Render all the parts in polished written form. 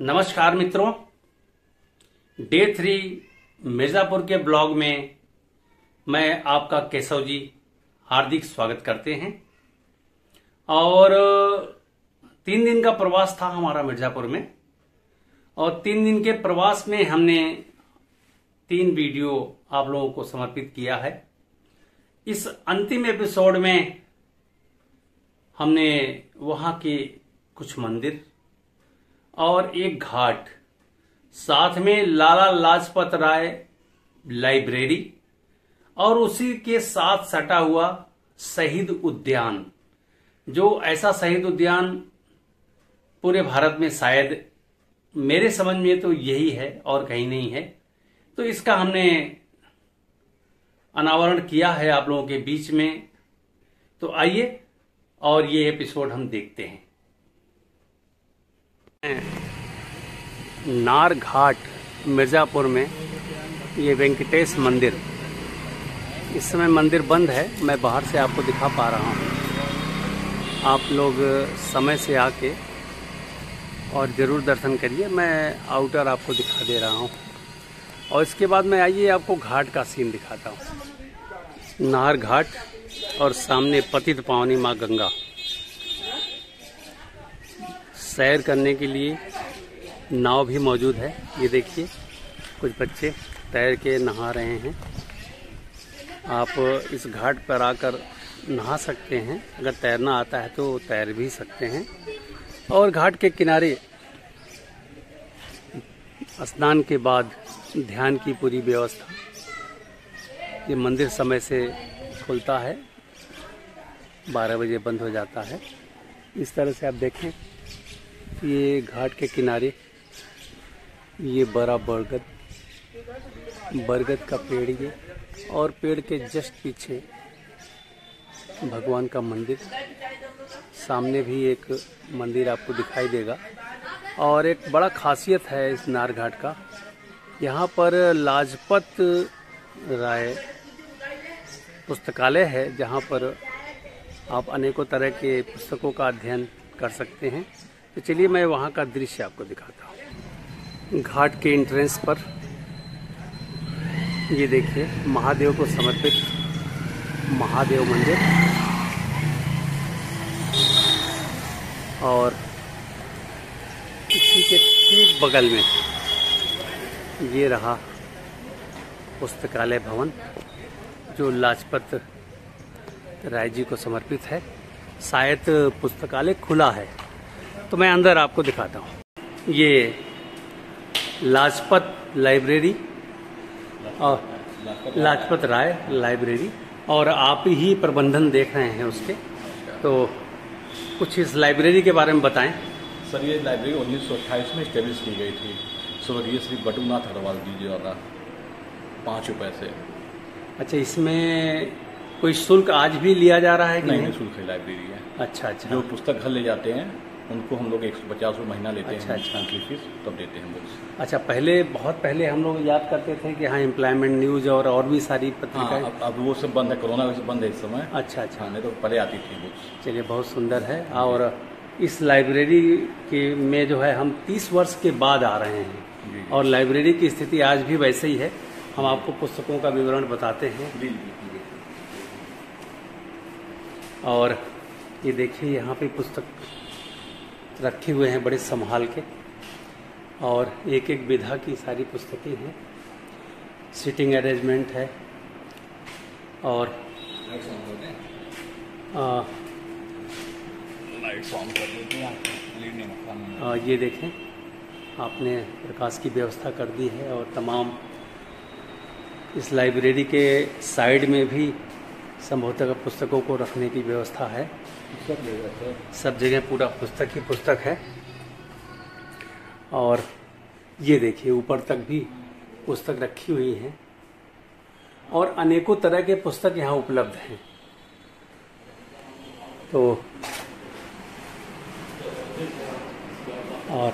नमस्कार मित्रों, डे 3 मिर्जापुर के ब्लॉग में मैं आपका केशव जी हार्दिक स्वागत करते हैं। और 3 दिन का प्रवास था हमारा मिर्जापुर में, और 3 दिन के प्रवास में हमने 3 वीडियो आप लोगों को समर्पित किया है। इस अंतिम एपिसोड में हमने वहां के कुछ मंदिर और एक घाट, साथ में लाला लाजपत राय लाइब्रेरी और उसी के साथ सटा हुआ शहीद उद्यान, जो ऐसा शहीद उद्यान पूरे भारत में शायद मेरे समझ में तो यही है और कहीं नहीं है। तो इसका हमने अनावरण किया है आप लोगों के बीच में। तो आइए और ये एपिसोड हम देखते हैं। नार घाट मिर्जापुर में ये वेंकटेश मंदिर, इस समय मंदिर बंद है, मैं बाहर से आपको दिखा पा रहा हूँ। आप लोग समय से आके और ज़रूर दर्शन करिए। मैं आउटर आपको दिखा दे रहा हूँ और इसके बाद में आइए आपको घाट का सीन दिखाता हूँ। नाहर घाट और सामने पतित पावनी माँ गंगा। सैर करने के लिए नाव भी मौजूद है। ये देखिए कुछ बच्चे तैर के नहा रहे हैं। आप इस घाट पर आकर नहा सकते हैं, अगर तैरना आता है तो तैर भी सकते हैं। और घाट के किनारे स्नान के बाद ध्यान की पूरी व्यवस्था। ये मंदिर समय से खुलता है, 12 बजे बंद हो जाता है। इस तरह से आप देखें, ये घाट के किनारे ये बड़ा बरगद का पेड़ ये, और पेड़ के जस्ट पीछे भगवान का मंदिर। सामने भी एक मंदिर आपको दिखाई देगा। और एक बड़ा खासियत है इस नार घाट का, यहाँ पर लाजपत राय पुस्तकालय है, जहाँ पर आप अनेकों तरह के पुस्तकों का अध्ययन कर सकते हैं। तो चलिए मैं वहाँ का दृश्य आपको दिखाता हूँ। घाट के एंट्रेंस पर ये देखिए महादेव को समर्पित महादेव मंदिर, और इसी के ठीक बगल में ये रहा पुस्तकालय भवन, जो लाजपत राय जी को समर्पित है। शायद पुस्तकालय खुला है, तो मैं अंदर आपको दिखाता हूँ। ये लाजपत लाइब्रेरी और लाजपत राय लाइब्रेरी, और आप ही प्रबंधन देख रहे हैं उसके। तो कुछ इस लाइब्रेरी के बारे में बताएं। सर, ये लाइब्रेरी 1928 में स्टेब्लिश की गई थी स्वर्गीय श्री बटुनाथ अग्रवाल जी द्वारा 5 रुपए से। अच्छा, इसमें कोई शुल्क आज भी लिया जा रहा है कि नहीं? शुल्क है लाइब्रेरी है। अच्छा। जो पुस्तक घर ले जाते हैं उनको हम लोग 150 रुपये महीना लेते हैं। अच्छा। मंथली फीस तब देते हैं हम लोग। अच्छा, बहुत पहले हम लोग याद करते थे कि हाँ, एम्प्लॉयमेंट न्यूज और भी सारी पत्रिकाएं। हाँ, अब वो सब बंद है, कोरोना वजह से बंद है इस समय। अच्छा। नहीं तो पहले आती थी बुक्स। चलिए, बहुत सुंदर है। और इस लाइब्रेरी के में जो है हम 30 वर्ष के बाद आ रहे हैं, और लाइब्रेरी की स्थिति आज भी वैसे ही है। हम आपको पुस्तकों का विवरण बताते हैं। और ये देखिए यहाँ पे पुस्तक रखे हुए हैं बड़े संभाल के, और एक एक विधा की सारी पुस्तकें हैं। सीटिंग अरेंजमेंट है। और ये देखें, आपने प्रकाश की व्यवस्था कर दी है। और तमाम इस लाइब्रेरी के साइड में भी संभवतः पुस्तकों को रखने की व्यवस्था है। सब जगह पूरा पुस्तक ही पुस्तक है। और ये देखिए ऊपर तक भी पुस्तक रखी हुई है, और अनेकों तरह के पुस्तक यहाँ उपलब्ध हैं। तो और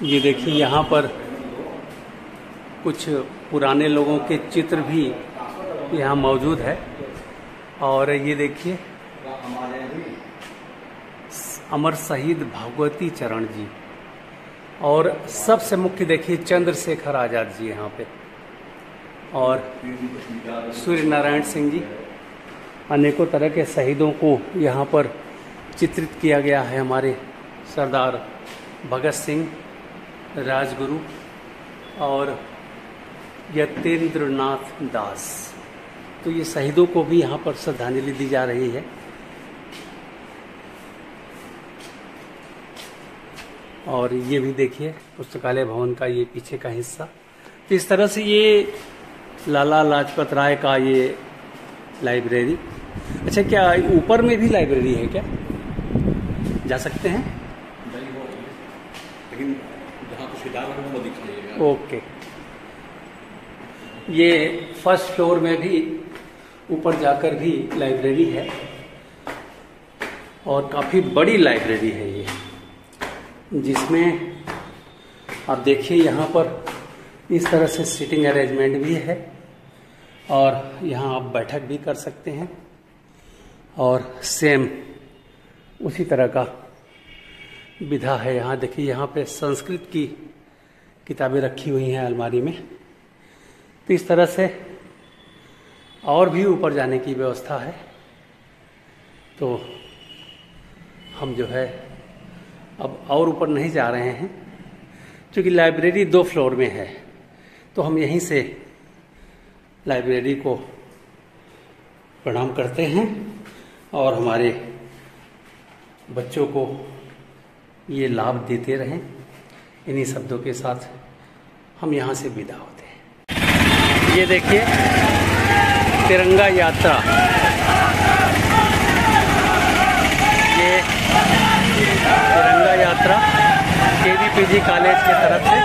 ये देखिए यहाँ पर कुछ पुराने लोगों के चित्र भी यहाँ मौजूद है। और ये देखिए अमर शहीद भगवती चरण जी, और सबसे मुख्य देखिए चंद्रशेखर आजाद जी यहाँ पे, और सूर्य नारायण सिंह जी। अनेकों तरह के शहीदों को यहाँ पर चित्रित किया गया है। हमारे सरदार भगत सिंह, राजगुरु और यतेंद्र नाथ दास, तो ये शहीदों को भी यहाँ पर श्रद्धांजलि दी जा रही है। और ये भी देखिए पुस्तकालय भवन का ये पीछे का हिस्सा। तो इस तरह से ये लाला लाजपत राय का ये लाइब्रेरी। अच्छा, क्या ऊपर में भी लाइब्रेरी है क्या? जा सकते हैं? लेकिन जहाँ कुछ किताब है वो दिखाइएगा। ओके। ये फर्स्ट फ्लोर में भी ऊपर जाकर भी लाइब्रेरी है, और काफी बड़ी लाइब्रेरी है ये, जिसमें आप देखिए यहाँ पर इस तरह से सीटिंग अरेंजमेंट भी है, और यहाँ आप बैठक भी कर सकते हैं। और सेम उसी तरह का विधा है यहाँ। देखिए यहाँ पे संस्कृत की किताबें रखी हुई हैं अलमारी में। तो इस तरह से और भी ऊपर जाने की व्यवस्था है। तो हम जो है अब और ऊपर नहीं जा रहे हैं, क्योंकि लाइब्रेरी 2 फ्लोर में है। तो हम यहीं से लाइब्रेरी को प्रणाम करते हैं और हमारे बच्चों को ये लाभ देते रहें। इन्हीं शब्दों के साथ हम यहाँ से विदा होते हैं। ये देखिए तिरंगा यात्रा, ये तिरंगा यात्रा केवीपीजी कॉलेज की तरफ से,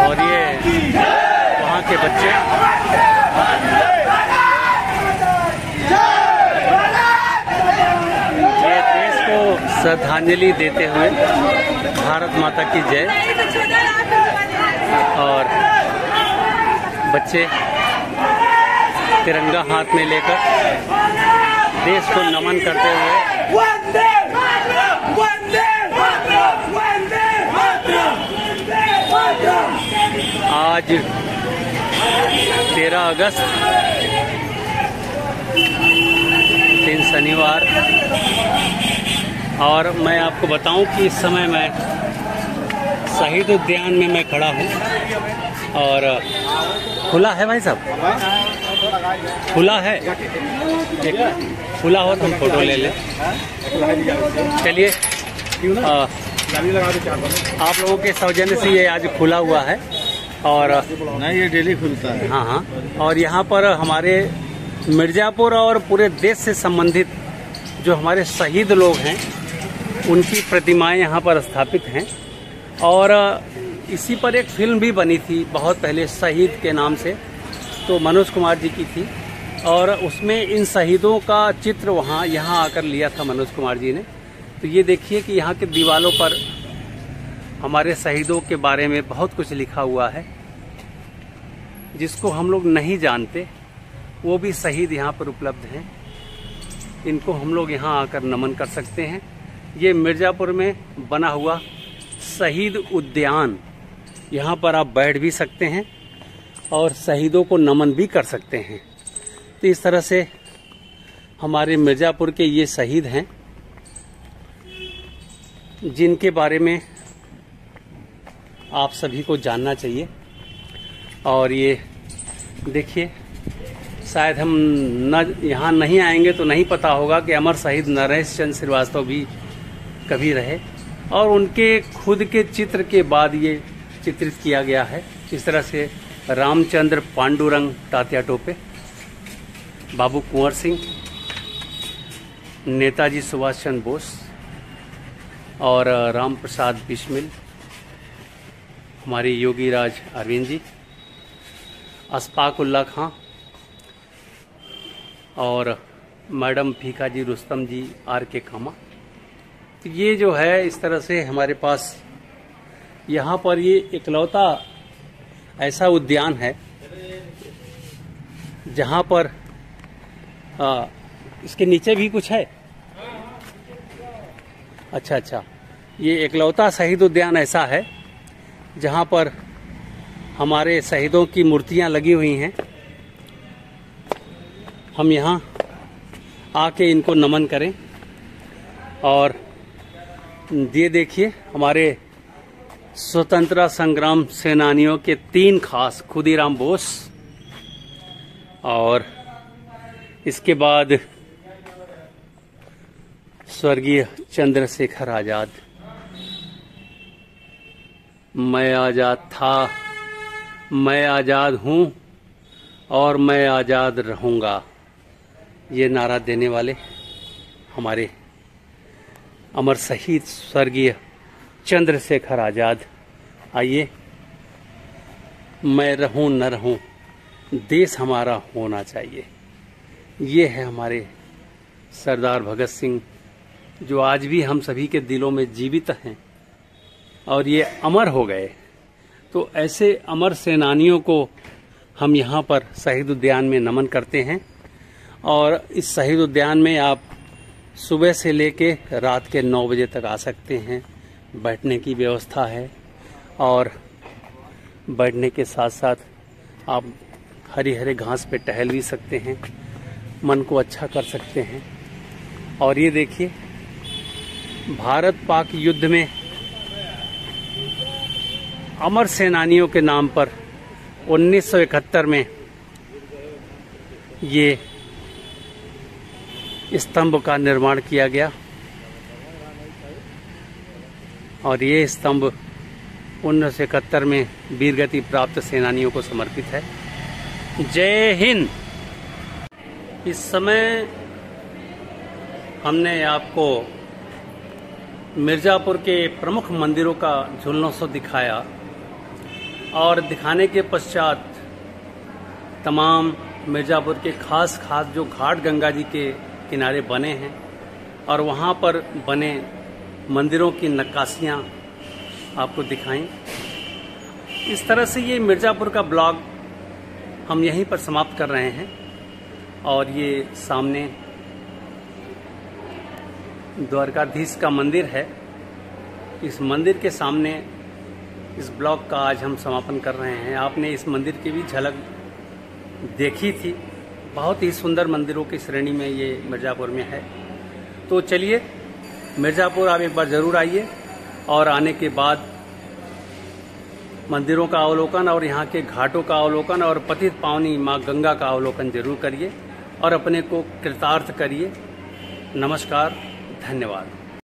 और ये वहाँ के बच्चे ये देश को श्रद्धांजलि देते हुए भारत माता की जय, और बच्चे तिरंगा हाथ में लेकर देश को नमन करते हुए आज 13 अगस्त दिन शनिवार, और मैं आपको बताऊं कि इस समय मैं शहीद उद्यान में मैं खड़ा हूं, और खुला है भाई साहब, खुला है, खुला हो तो फोटो ले ले। चलिए, आप लोगों के सौजन्य से ये आज खुला हुआ है, और नहीं ये डेली खुलता है। हाँ हाँ, और यहाँ पर हमारे मिर्जापुर और पूरे देश से संबंधित जो हमारे शहीद लोग हैं उनकी प्रतिमाएं यहाँ पर स्थापित हैं। और इसी पर एक फिल्म भी बनी थी बहुत पहले, शहीद के नाम से, तो मनोज कुमार जी की थी, और उसमें इन शहीदों का चित्र वहाँ यहाँ आकर लिया था मनोज कुमार जी ने। तो ये देखिए कि यहाँ के दीवारों पर हमारे शहीदों के बारे में बहुत कुछ लिखा हुआ है, जिसको हम लोग नहीं जानते, वो भी शहीद यहाँ पर उपलब्ध हैं। इनको हम लोग यहाँ आकर नमन कर सकते हैं। ये मिर्जापुर में बना हुआ शहीद उद्यान, यहाँ पर आप बैठ भी सकते हैं और शहीदों को नमन भी कर सकते हैं। तो इस तरह से हमारे मिर्जापुर के ये शहीद हैं, जिनके बारे में आप सभी को जानना चाहिए। और ये देखिए, शायद हम यहाँ नहीं आएंगे तो नहीं पता होगा कि अमर शहीद नरेश चंद्र श्रीवास्तव भी कभी रहे, और उनके खुद के चित्र के बाद ये चित्रित किया गया है। इस तरह से रामचंद्र पांडुरंग तात्या टोपे, बाबू कुंवर सिंह, नेताजी सुभाष चंद्र बोस और राम प्रसाद बिस्मिल, हमारे योगी राज अरविंद जी, अशफाक उल्ला खां और madam Bhikaji Rustam ji, are के कामा। तो ये जो है इस तरह से हमारे पास यहाँ पर ये इकलौता ऐसा उद्यान है जहाँ पर इसके नीचे भी कुछ है? अच्छा अच्छा, ये एकलौता शहीद उद्यान ऐसा है जहाँ पर हमारे शहीदों की मूर्तियाँ लगी हुई हैं। हम यहाँ आके इनको नमन करें। और ये देखिए, हमारे स्वतंत्रता संग्राम सेनानियों के 3 खास, खुदीराम बोस, और इसके बाद स्वर्गीय चंद्रशेखर आजाद। मैं आजाद था, मैं आजाद हूं और मैं आजाद रहूंगा, ये नारा देने वाले हमारे अमर शहीद स्वर्गीय चंद्रशेखर आजाद। आइए, मैं रहूं न रहूं, देश हमारा होना चाहिए। ये है हमारे सरदार भगत सिंह, जो आज भी हम सभी के दिलों में जीवित हैं और ये अमर हो गए। तो ऐसे अमर सेनानियों को हम यहाँ पर शहीद उद्यान में नमन करते हैं। और इस शहीद उद्यान में आप सुबह से लेके रात के 9 बजे तक आ सकते हैं। बैठने की व्यवस्था है और बैठने के साथ साथ आप हरी हरे घास पे टहल भी सकते हैं, मन को अच्छा कर सकते हैं। और ये देखिए, भारत पाक युद्ध में अमर सेनानियों के नाम पर 1971 में ये स्तंभ का निर्माण किया गया और ये स्तंभ 1971 में वीरगति प्राप्त सेनानियों को समर्पित है। जय हिंद। इस समय हमने आपको मिर्जापुर के प्रमुख मंदिरों का झुलनोत्सव दिखाया और दिखाने के पश्चात तमाम मिर्जापुर के खास जो घाट गंगा जी के किनारे बने हैं और वहाँ पर बने मंदिरों की नक्काशियाँ आपको दिखाएं। इस तरह से ये मिर्जापुर का ब्लॉग हम यहीं पर समाप्त कर रहे हैं। और ये सामने द्वारकाधीश का मंदिर है। इस मंदिर के सामने इस ब्लॉग का आज हम समापन कर रहे हैं। आपने इस मंदिर की भी झलक देखी थी। बहुत ही सुंदर मंदिरों की श्रेणी में ये मिर्जापुर में है। तो चलिए, मिर्जापुर आप एक बार जरूर आइए और आने के बाद मंदिरों का अवलोकन और यहाँ के घाटों का अवलोकन और पतित पावनी माँ गंगा का अवलोकन जरूर करिए और अपने को कृतार्थ करिए। नमस्कार, धन्यवाद।